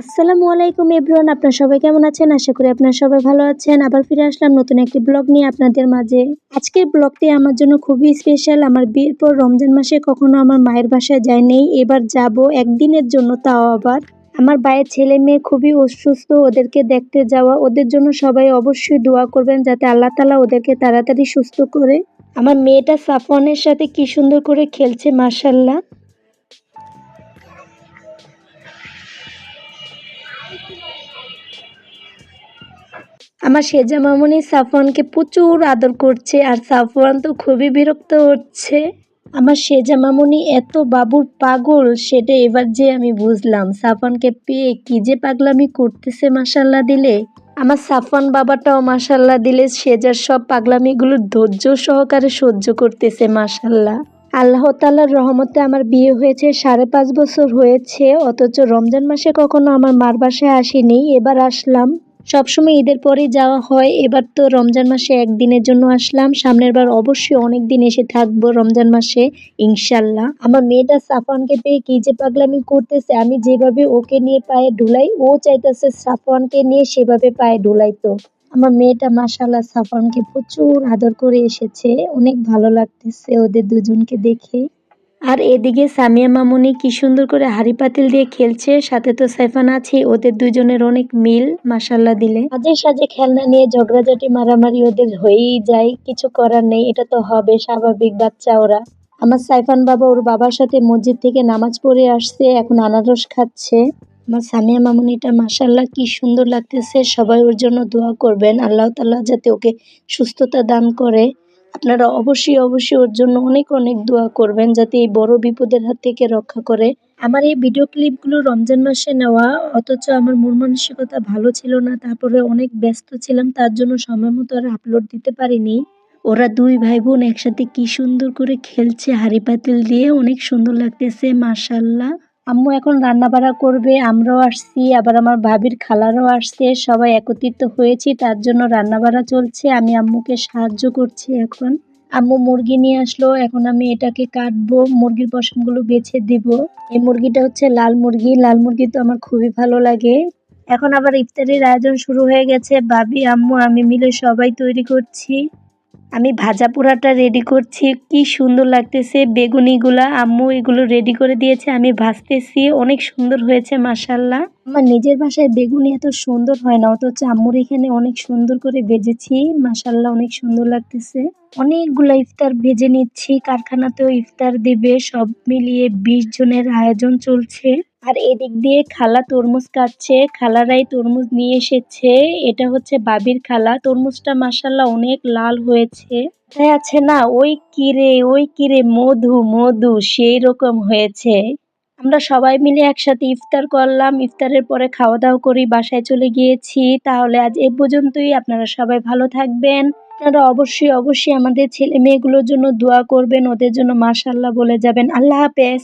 আসসালামু আলাইকুম এভরিওয়ান, আপনারা সবাই কেমন আছেন? আশা করি আপনারা সবাই ভালো আছেন। আবার ফিরে আসলাম নতুন একটি ব্লগ নিয়ে আপনাদের মাঝে। আজকের ব্লগটি আমার জন্য খুবই স্পেশাল। আমার বিয়ের পর রমজান মাসে কখনো আমার মায়ের বাসায় যাই নাই, এবার যাব একদিনের জন্য, তাও আবার। আমার ভাইয়ের ছেলে মেয়ে খুবই অসুস্থ, ওদেরকে দেখতে যাওয়া। ওদের জন্য সবাই অবশ্যই দোয়া করবেন যাতে আল্লাহ তাআলা ওদেরকে তাড়াতাড়ি সুস্থ করে। আমার মেয়েটা সাফওয়ানের সাথে কি সুন্দর করে খেলছে, মাশাআল্লাহ। আমার সেজা মামুনি সাফওয়ানকে প্রচুর আদর করছে, আর সাফওয়ান তো খুবই বিরক্ত হচ্ছে। আমার সেজা মামুনি এত বাবুর পাগল, সেটা এবার যে আমি বুঝলাম। সাফওয়ানকে পেয়ে কি যে পাগলামি করতেছে মাশাল্লাহ দিলে। আমার সাফওয়ান বাবাটাও মাশাল্লাহ দিলে সেজার সব পাগলামিগুলো ধৈর্য সহকারে সহ্য করতেছে মাশাল্লাহ। আল্লাহ তাআলার রহমতে আমার বিয়ে হয়েছে 5.5 বছর হয়েছে, অথচ রমজান মাসে কখনো আমার মার বাসায় আসিনি। এবার আসলাম। সবসময় ঈদের পরেই যাওয়া হয়, এবার তো রমজান মাসে একদিনের জন্য আসলাম। সামনের বার অবশ্যই অনেক দিন এসে থাকবো রমজান মাসে, ইনশাল্লাহ। আমার মেয়েটা সাফওয়ানকে পেয়ে কি যে পাগলামি করতেছে, আমি যেভাবে ওকে নিয়ে পায়ে ঢুলাই, ও চাইতেছে সাফওয়ানকে নিয়ে সেভাবে পায়ে ঢুলাইতো। আমার মেয়েটা মাশাআল্লাহ সাফওয়ানকে প্রচুর আদর করে এসেছে, অনেক ভালো লাগতেছে ওদের দুজনকে দেখে। আর এদিকে সামিয়া মামুনি কি সুন্দর করে হাঁড়ি পাতিল দিয়ে খেলছে, সাথে তো সাইফান আছে। ওদের দুজনের অনেক মিল মাশাল্লাহ দিলে। মাঝে সাঝে খেলনা নিয়ে ঝগড়াঝাটি মারামারি ওদের হয়েই যায়, কিছু করার নেই, এটা তো হবে, স্বাভাবিক বাচ্চা ওরা। আমার সাইফান বাবা ওর বাবার সাথে মসজিদ থেকে নামাজ পড়ে আসছে, এখন আনারস খাচ্ছে। আমার সামিয়া মামুনিটা মাশাল্লাহ কি সুন্দর লাগতেছে। সবাই ওর জন্য দোয়া করবেন, আল্লাহ তাআলা যাতে ওকে সুস্থতা দান করে। আপনারা অবশ্যই ওর জন্য অনেক অনেক দোয়া করবেন যাতে এই বড় বিপদের হাত থেকে রক্ষা করে। আমার এই ভিডিও ক্লিপগুলো রমজান মাসে নেওয়া, অথচ আমার মন মানসিকতা ভালো ছিল না, তারপরে অনেক ব্যস্ত ছিলাম, তার জন্য সময় মতো আর আপলোড দিতে পারিনি। ওরা দুই ভাই বোন একসাথে কি সুন্দর করে খেলছে হাঁড়ি পাতিল দিয়ে, অনেক সুন্দর লাগতেছে মাশাল্লাহ। আম্মু এখন রান্না বাড়া করবে, আমরাও আসছি, আবার আমার ভাবির খালারাও আসছে, সবাই একত্রিত হয়েছি, তার জন্য রান্না বাড়া চলছে। আমি আম্মুকে সাহায্য করছি এখন। আম্মু মুরগি নিয়ে আসলো, এখন আমি এটাকে কাটবো, মুরগির পশমগুলো বেছে দিব। এই মুরগিটা হচ্ছে লাল মুরগি, লাল মুরগি তো আমার খুবই ভালো লাগে। এখন আবার ইফতারের আয়োজন শুরু হয়ে গেছে, ভাবি আম্মু আমি মিলে সবাই তৈরি করছি। আমি ভাজা পোড়াটা রেডি করছি, কি সুন্দর লাগতেছে। বেগুনিগুলা আম্মু এগুলো রেডি করে দিয়েছে, আমি ভাজতেছি, অনেক সুন্দর হয়েছে মাশাল্লাহ। আমার নিজের বাসায় বেগুনি এত সুন্দর হয় না, অথচ আম্মুর এখানে অনেক সুন্দর করে ভেজেছি মাশাল্লাহ, অনেক সুন্দর লাগতেছে। অনেকগুলা ইফতার ভেজে নিচ্ছি, কারখানাতেও ইফতার দিবে, সব মিলিয়ে 20 জনের আয়োজন চলছে। আর এদিক দিয়ে খালা তরমুজ কাটছে, খালারাই তরমুজ নিয়ে এসেছে। এটা হচ্ছে বাবির খালা, তরমুজটা মাশাল্লাহ অনেক লাল হয়েছে। তাই আছে না, ওই কিরে মধু মধু, সেই রকম হয়েছে। আমরা সবাই মিলে একসাথে ইফতার করলাম, ইফতারের পরে খাওয়া দাওয়া করি, বাসায় চলে গিয়েছি। তাহলে আজ এ পর্যন্তই, আপনারা সবাই ভালো থাকবেন। আপনারা অবশ্যই আমাদের ছেলে মেয়েগুলোর জন্য দোয়া করবেন, ওদের জন্য মাশাল্লাহ বলে যাবেন। আল্লাহ হাফেজ।